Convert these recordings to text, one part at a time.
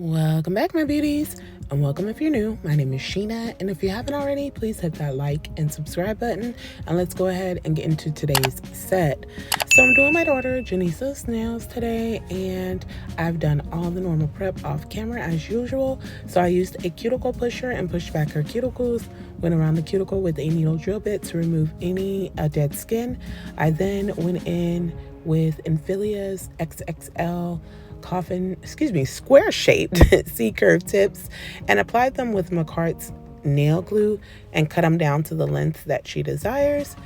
Welcome back, my beauties, and welcome if you're new. My name is Sheena, and if you haven't already, please hit that like and subscribe button, and let's go ahead and get into today's set. So I'm doing my daughter Janice's nails today, and I've done all the normal prep off camera as usual. So I used a cuticle pusher and pushed back her cuticles, went around the cuticle with a needle drill bit to remove any dead skin. I then went in with Infilia's XXL square shaped C-curve tips and applied them with McCart's nail glue and cut them down to the length that she desires.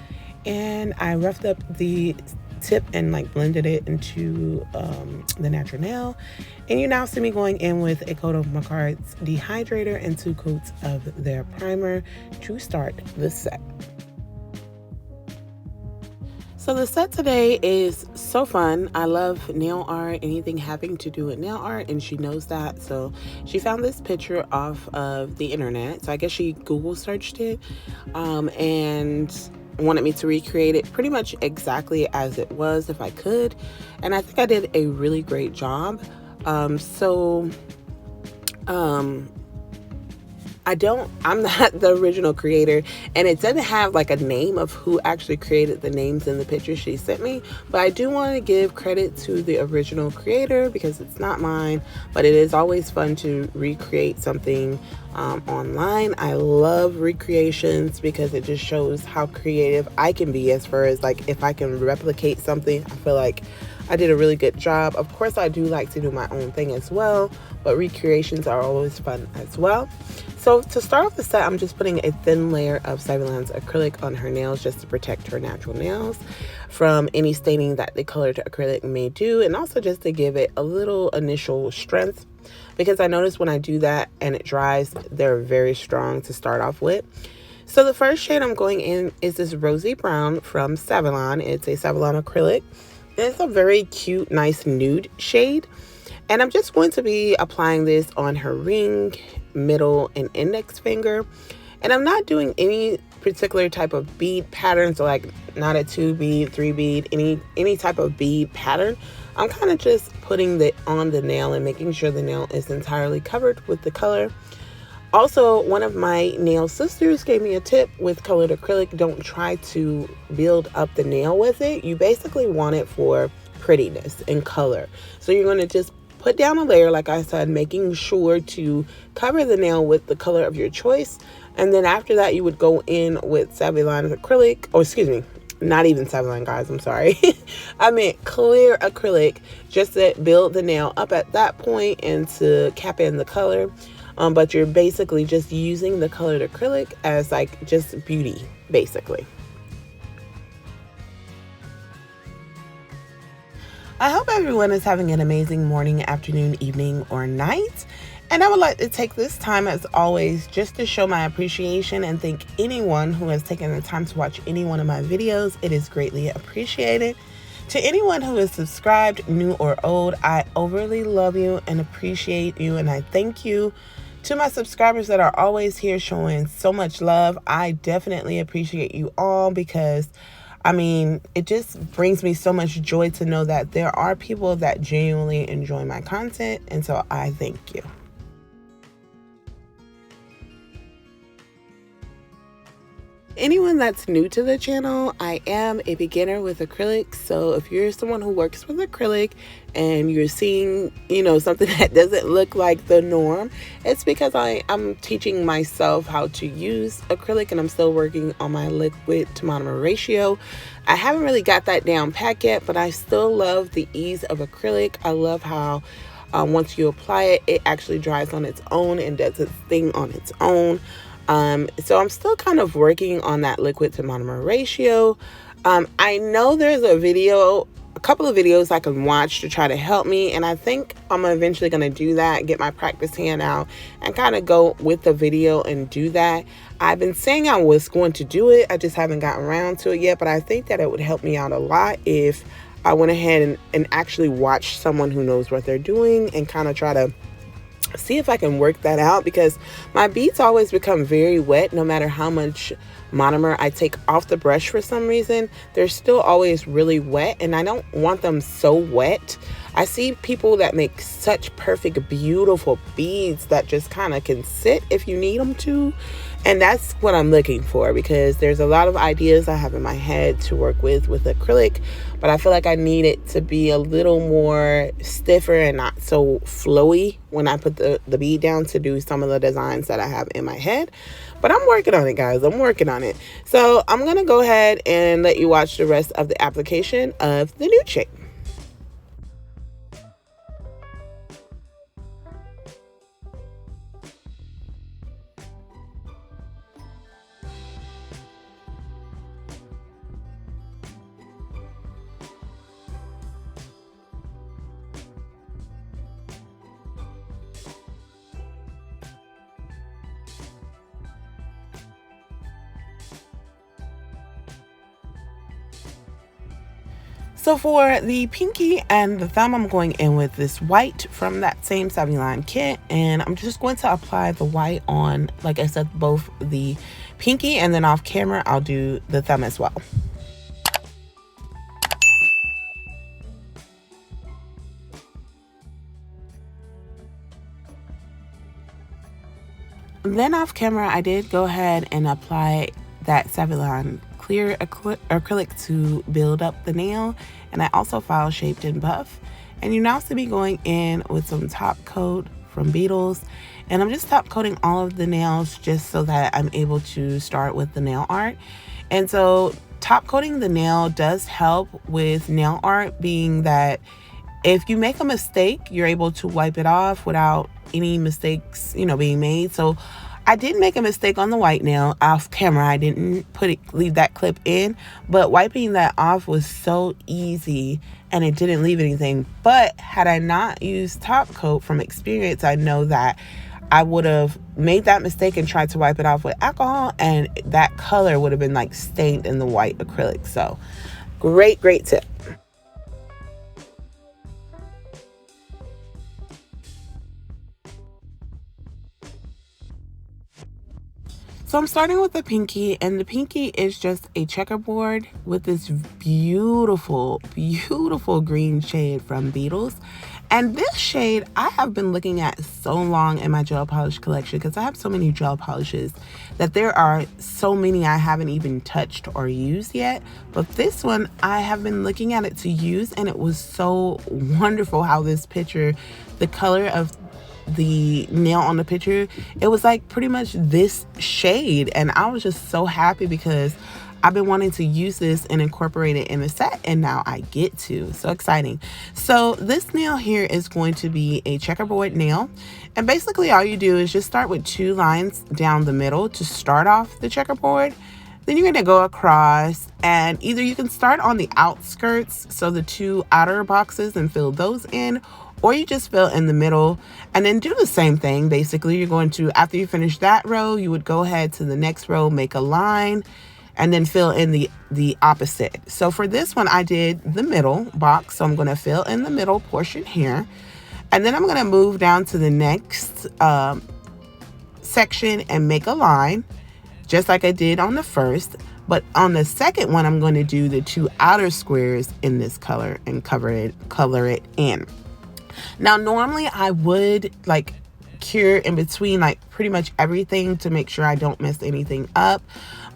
And I roughed up the tip and blended it into the natural nail. And you now see me going in with a coat of McCart's dehydrator and 2 coats of their primer to start the set. So the set today is so fun. I love nail art, anything having to do with nail art, and she knows that. So she found this picture off of the internet. So I guess she Google searched it and wanted me to recreate it pretty much exactly as it was if I could. And I think I did a really great job. I'm not the original creator, and it doesn't have like a name of who actually created the names in the picture she sent me, but I do want to give credit to the original creator because it's not mine, but it is always fun to recreate something online. I love recreations because it just shows how creative I can be as far as if I can replicate something. I feel like I did a really good job. Of course, I do like to do my own thing as well, but recreations are always fun as well. So to start off the set, I'm just putting a thin layer of Savylon's acrylic on her nails just to protect her natural nails from any staining that the colored acrylic may do, and also just to give it a little initial strength, because I notice when I do that and it dries, they're very strong to start off with. So the first shade I'm going in is this rosy brown from Savylon. It's a Savylon acrylic. It's a very cute, nice nude shade. And I'm just going to be applying this on her ring, middle, and index finger. And I'm not doing any particular type of bead pattern. So not a 2 bead, 3 bead, any type of bead pattern. I'm kind of just putting it on the nail and making sure the nail is entirely covered with the color. Also, one of my nail sisters gave me a tip with colored acrylic. Don't try to build up the nail with it. You basically want it for prettiness and color. So you're going to just put down a layer, like I said, making sure to cover the nail with the color of your choice. And then after that, you would go in with Savylon acrylic, or excuse me, not even Savylon, guys, I'm sorry. I meant clear acrylic, just to build the nail up at that point and to cap in the color. But you're basically just using the colored acrylic as just beauty, basically. I hope everyone is having an amazing morning, afternoon, evening, or night. And I would like to take this time, as always, just to show my appreciation and thank anyone who has taken the time to watch any one of my videos. It is greatly appreciated. To anyone who is subscribed, new or old, I overly love you and appreciate you, and I thank you. To my subscribers that are always here showing so much love, I definitely appreciate you all, because it just brings me so much joy to know that there are people that genuinely enjoy my content, and so I thank you. Anyone that's new to the channel, I am a beginner with acrylic. So if you're someone who works with acrylic and you're seeing, something that doesn't look like the norm, it's because I'm teaching myself how to use acrylic, and I'm still working on my liquid to monomer ratio. I haven't really got that down pat yet, but I still love the ease of acrylic. I love how once you apply it, it actually dries on its own and does its thing on its own. So I'm still kind of working on that liquid to monomer ratio. I know there's a couple of videos I can watch to try to help me, and I think I'm eventually going to do that, get my practice hand out and kind of go with the video and do that. I've been saying I was going to do it, I just haven't gotten around to it yet, but I think that it would help me out a lot if I went ahead and actually watched someone who knows what they're doing and kind of try to see if I can work that out, because my beads always become very wet no matter how much monomer I take off the brush. For some reason, they're still always really wet, and I don't want them so wet I see people that make such perfect, beautiful beads that just kind of can sit if you need them to. And that's what I'm looking for, because there's a lot of ideas I have in my head to work with acrylic, but I feel like I need it to be a little more stiffer and not so flowy when I put the bead down to do some of the designs that I have in my head. But I'm working on it, guys. I'm working on it. So I'm going to go ahead and let you watch the rest of the application of the nude shade. So for the pinky and the thumb, I'm going in with this white from that same Savion kit, and I'm just going to apply the white on, like I said, both the pinky, and then off camera I'll do the thumb as well. Then off camera I did go ahead and apply that Savion clear acrylic to build up the nail, and I also file shaped and buff. And you now see me going in with some top coat from Beetles, and I'm just top coating all of the nails just so that I'm able to start with the nail art. And so top coating the nail does help with nail art, being that if you make a mistake, you're able to wipe it off without any mistakes, being made. So I did make a mistake on the white nail off camera. I didn't leave that clip in, but wiping that off was so easy and it didn't leave anything. But had I not used top coat, from experience, I know that I would have made that mistake and tried to wipe it off with alcohol, and that color would have been like stained in the white acrylic. So great tip. So I'm starting with the pinky, and the pinky is just a checkerboard with this beautiful green shade from Beetles. And this shade I have been looking at so long in my gel polish collection, because I have so many gel polishes that there are so many I haven't even touched or used yet. But this one, I have been looking at it to use, and it was so wonderful how this picture, the color of the nail on the picture, it was like pretty much this shade, and I was just so happy because I've been wanting to use this and incorporate it in a set, and now I get to. So exciting. So this nail here is going to be a checkerboard nail, and basically all you do is just start with 2 lines down the middle to start off the checkerboard. Then you're going to go across, and either you can start on the outskirts, so the 2 outer boxes, and fill those in, or you just fill in the middle and then do the same thing. Basically, you're going to, after you finish that row, you would go ahead to the next row, make a line, and then fill in the opposite. So for this one, I did the middle box, so I'm going to fill in the middle portion here, and then I'm going to move down to the next section and make a line, just like I did on the first. But on the second one, I'm going to do the 2 outer squares in this color and color it in. Now, normally I would like cure in between like pretty much everything to make sure I don't mess anything up.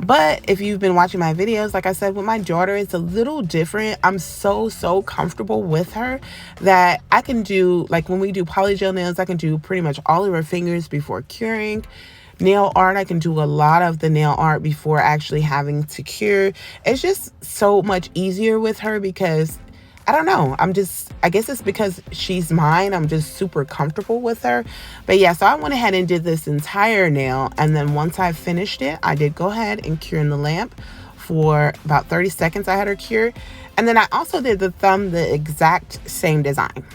But if you've been watching my videos, like I said, with my daughter, it's a little different. I'm so comfortable with her that I can do, like when we do polygel nails, I can do pretty much all of her fingers before curing. Nail art, I can do a lot of the nail art before actually having to cure. It's just so much easier with her because I don't know. I guess it's because she's mine. I'm just super comfortable with her. But yeah, so I went ahead and did this entire nail. And then once I finished it, I did go ahead and cure in the lamp for about 30 seconds. I had her cure. And then I also did the thumb the exact same design.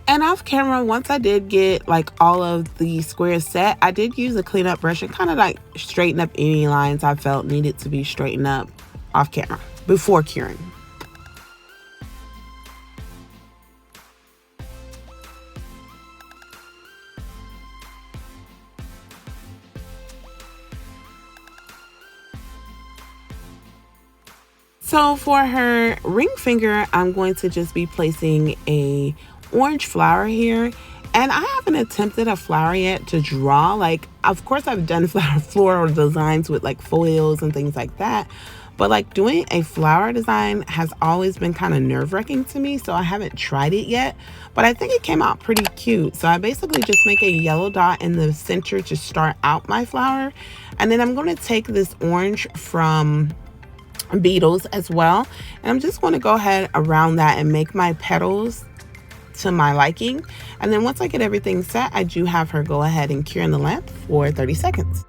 And off camera, once I did get like all of the squares set, I did use a cleanup brush and kind of like straighten up any lines I felt needed to be straightened up off camera before curing. So for her ring finger, I'm going to just be placing a orange flower here. And I haven't attempted a flower yet to draw. Like, of course, I've done floral designs with like foils and things like that. But like doing a flower design has always been kind of nerve-wracking to me. So I haven't tried it yet. But I think it came out pretty cute. So I basically just make a yellow dot in the center to start out my flower. And then I'm going to take this orange from beetles as well, and I'm just going to go ahead around that and make my petals to my liking. And then once I get everything set, I do have her go ahead and cure in the lamp for 30 seconds.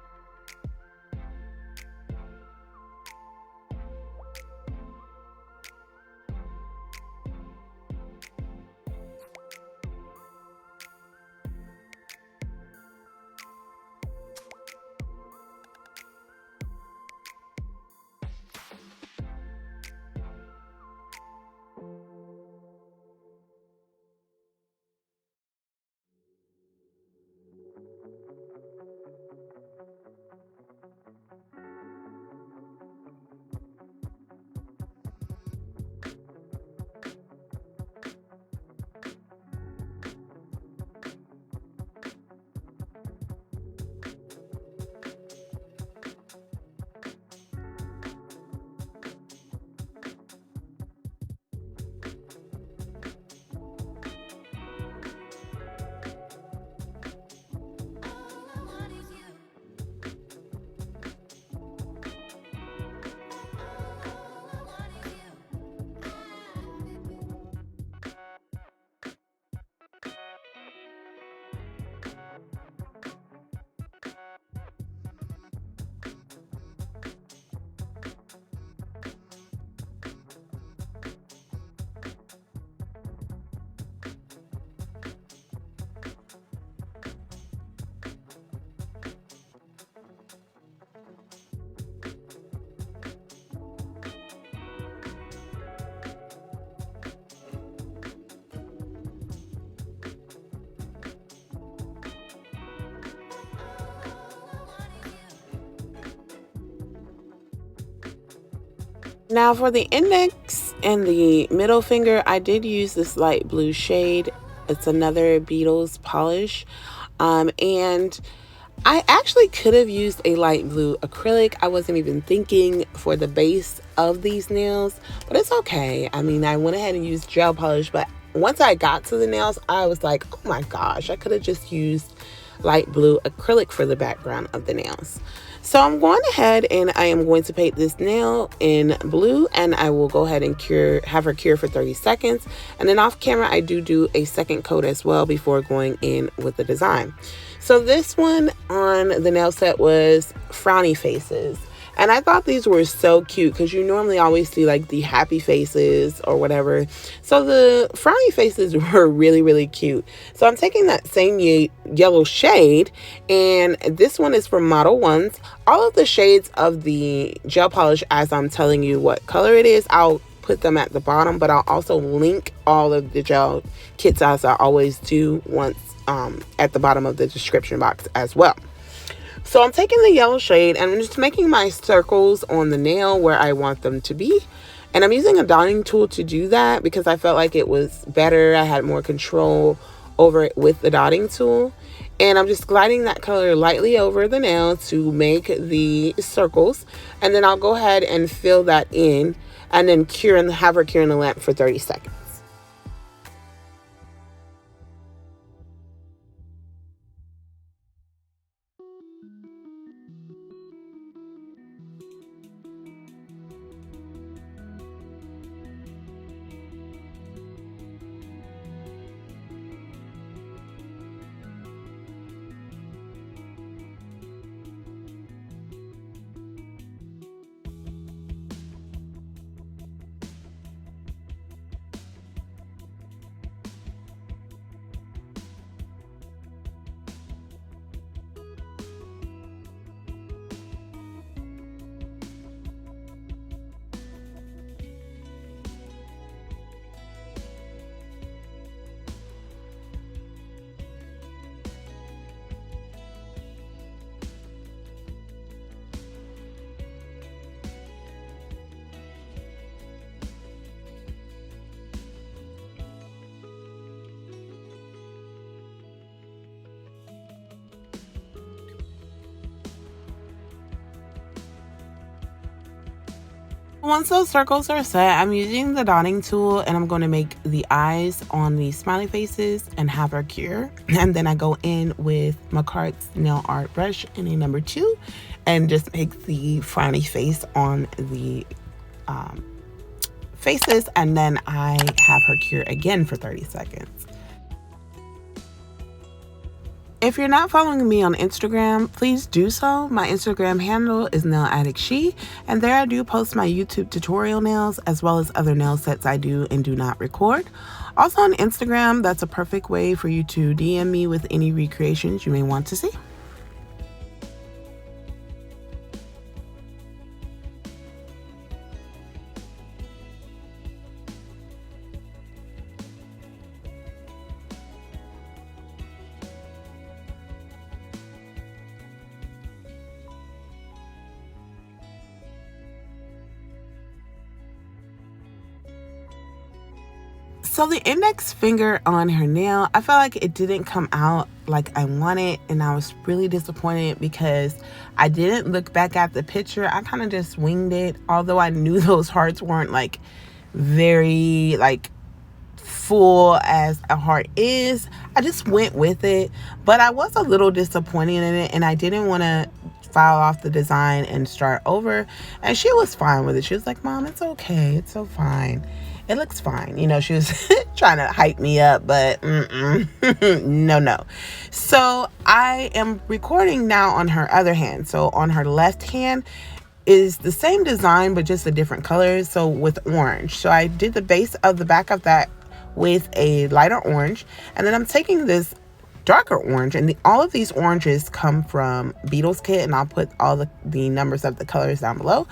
Now for the index and the middle finger, I did use this light blue shade. It's another Beetles polish. And I actually could have used a light blue acrylic. I wasn't even thinking for the base of these nails, but it's okay. I mean, I went ahead and used gel polish, but once I got to the nails, I was like, oh my gosh, I could have just used light blue acrylic for the background of the nails. So I'm going ahead and I am going to paint this nail in blue, and I will go ahead and have her cure for 30 seconds. And then off camera, I do a second coat as well before going in with the design. So this one on the nail set was frowny faces. And I thought these were so cute because you normally always see like the happy faces or whatever. So the frowny faces were really, really cute. So I'm taking that same yellow shade, and this one is from Model Ones. All of the shades of the gel polish, as I'm telling you what color it is, I'll put them at the bottom, but I'll also link all of the gel kits as I always do once at the bottom of the description box as well. So I'm taking the yellow shade and I'm just making my circles on the nail where I want them to be. And I'm using a dotting tool to do that because I felt like it was better. I had more control over it with the dotting tool. And I'm just gliding that color lightly over the nail to make the circles. And then I'll go ahead and fill that in and then have her cure in the lamp for 30 seconds. Once those circles are set, I'm using the dotting tool and I'm going to make the eyes on the smiley faces and have her cure. And then I go in with Macart's nail art brush in a number 2 and just make the frowny face on the faces. And then I have her cure again for 30 seconds. If you're not following me on Instagram, please do so. My Instagram handle is Nail Addict She, and there I do post my YouTube tutorial nails as well as other nail sets I do and do not record. Also on Instagram, that's a perfect way for you to DM me with any recreations you may want to see. So the index finger on her nail, I felt like it didn't come out like I wanted, and I was really disappointed because I didn't look back at the picture. I kind of just winged it, although I knew those hearts weren't like very like full as a heart is. I just went with it, but I was a little disappointed in it, and I didn't want to file off the design and start over. And she was fine with it. She was like, "Mom, it's okay, it's so fine, it looks fine." You know, she was trying to hype me up, but no. So I am recording now on her other hand. So on her left hand is the same design, but just a different colors. So with orange. So I did the base of the back of that with a lighter orange. And then I'm taking this darker orange, and all of these oranges come from Beetle's Kit, and I'll put all the numbers of the colors down below.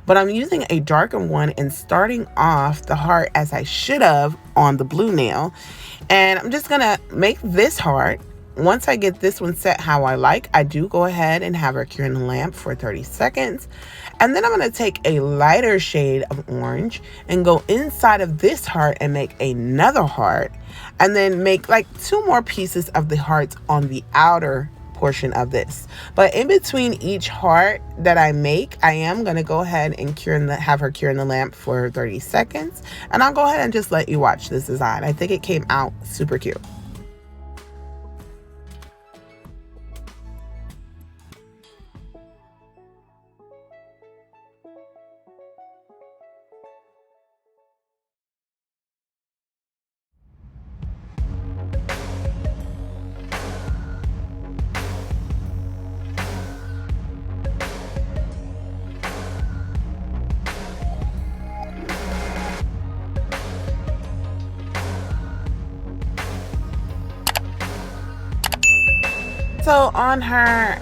But I'm using a darker one and starting off the heart as I should have on the blue nail. And I'm just gonna make this heart. Once I get this one set how I like, I do go ahead and have her cure in the lamp for 30 seconds. And then I'm going to take a lighter shade of orange and go inside of this heart and make another heart. And then make like 2 more pieces of the hearts on the outer portion of this. But in between each heart that I make, I am going to go ahead and have her cure in the lamp for 30 seconds. And I'll go ahead and just let you watch this design. I think it came out super cute. So on her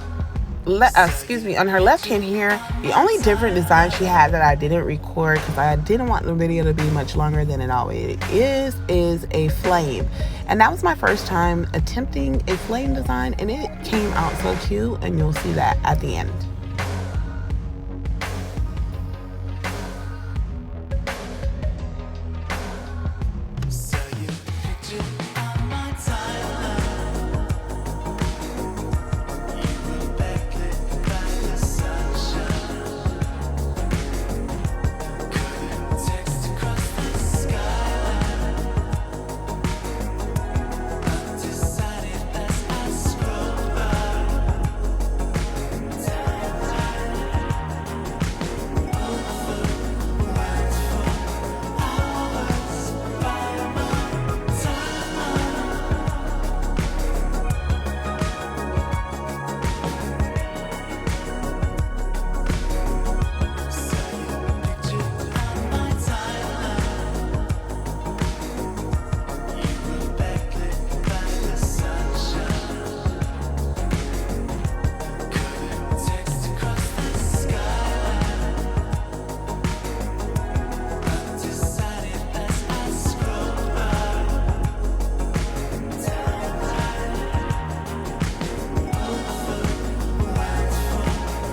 on her left hand here, the only different design she had that I didn't record because I didn't want the video to be much longer than it always is a flame. And that was my first time attempting a flame design, and it came out so cute, and you'll see that at the end.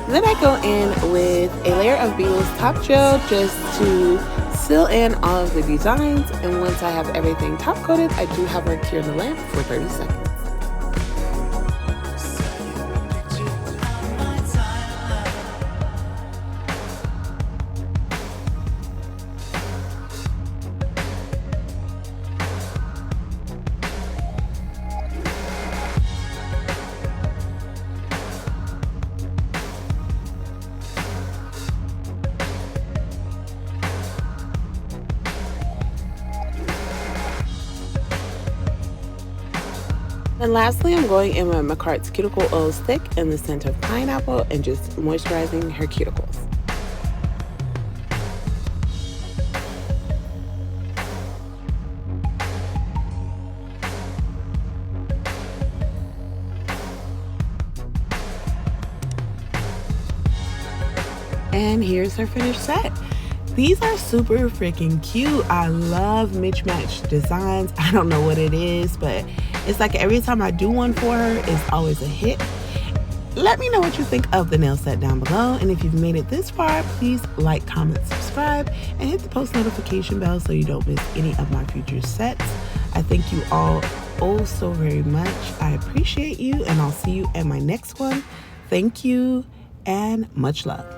Then I go in with a layer of Beetle's Top Gel just to seal in all of the designs. And once I have everything top coated, I do have her cure the lamp for 30 seconds. And lastly, I'm going in with my Cart's Cuticle Oil Stick in the scent of pineapple and just moisturizing her cuticles. And here's her finished set. These are super freaking cute. I love mismatched designs. I don't know what it is, but it's like every time I do one for her, it's always a hit. Let me know what you think of the nail set down below. And if you've made it this far, please like, comment, subscribe, and hit the post notification bell so you don't miss any of my future sets. I thank you all oh so very much. I appreciate you, and I'll see you in my next one. Thank you, and much love.